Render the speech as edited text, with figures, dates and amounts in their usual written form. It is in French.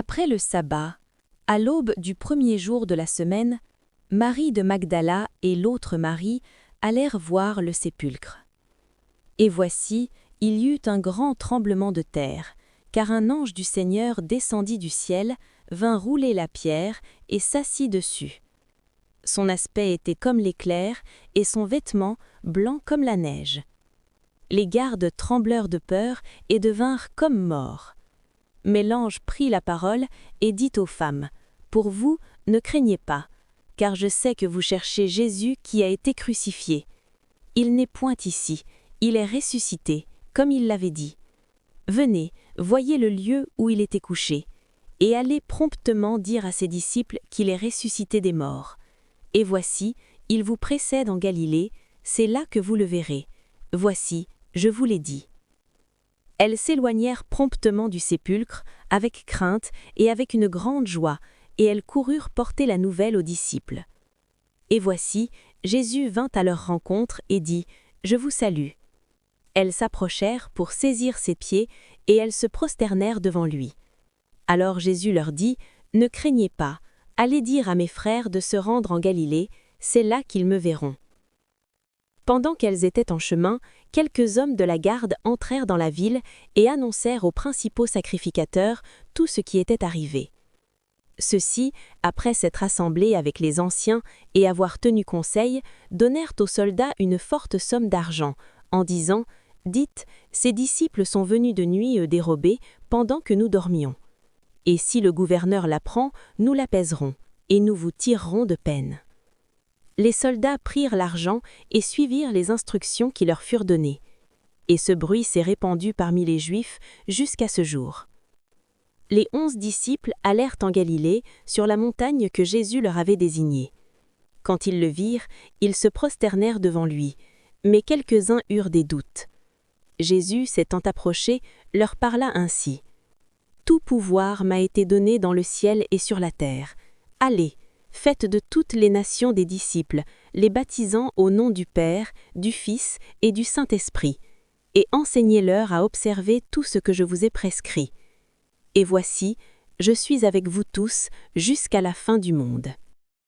Après le sabbat, à l'aube du premier jour de la semaine, Marie de Magdala et l'autre Marie allèrent voir le sépulcre. Et voici, il y eut un grand tremblement de terre, car un ange du Seigneur descendit du ciel, vint rouler la pierre et s'assit dessus. Son aspect était comme l'éclair, et son vêtement blanc comme la neige. Les gardes tremblèrent de peur et devinrent comme morts. Mais l'ange prit la parole et dit aux femmes, « Pour vous, ne craignez pas, car je sais que vous cherchez Jésus qui a été crucifié. Il n'est point ici, il est ressuscité, comme il l'avait dit. Venez, voyez le lieu où il était couché, et allez promptement dire à ses disciples qu'il est ressuscité des morts. Et voici, il vous précède en Galilée, c'est là que vous le verrez. Voici, je vous l'ai dit. » Elles s'éloignèrent promptement du sépulcre, avec crainte et avec une grande joie, et elles coururent porter la nouvelle aux disciples. Et voici, Jésus vint à leur rencontre et dit, « Je vous salue. » Elles s'approchèrent pour saisir ses pieds, et elles se prosternèrent devant lui. Alors Jésus leur dit, « Ne craignez pas, allez dire à mes frères de se rendre en Galilée, c'est là qu'ils me verront. » Pendant qu'elles étaient en chemin, quelques hommes de la garde entrèrent dans la ville et annoncèrent aux principaux sacrificateurs tout ce qui était arrivé. Ceux-ci, après s'être assemblés avec les anciens et avoir tenu conseil, donnèrent aux soldats une forte somme d'argent, en disant « Dites, ces disciples sont venus de nuit dérober pendant que nous dormions. Et si le gouverneur l'apprend, nous l'apaiserons, et nous vous tirerons de peine. » Les soldats prirent l'argent et suivirent les instructions qui leur furent données. Et ce bruit s'est répandu parmi les Juifs jusqu'à ce jour. Les 11 disciples allèrent en Galilée, sur la montagne que Jésus leur avait désignée. Quand ils le virent, ils se prosternèrent devant lui, mais quelques-uns eurent des doutes. Jésus, s'étant approché, leur parla ainsi. « Tout pouvoir m'a été donné dans le ciel et sur la terre. Allez, faites de toutes les nations des disciples, les baptisant au nom du Père, du Fils et du Saint-Esprit, et enseignez-leur à observer tout ce que je vous ai prescrit. Et voici, je suis avec vous tous jusqu'à la fin du monde. »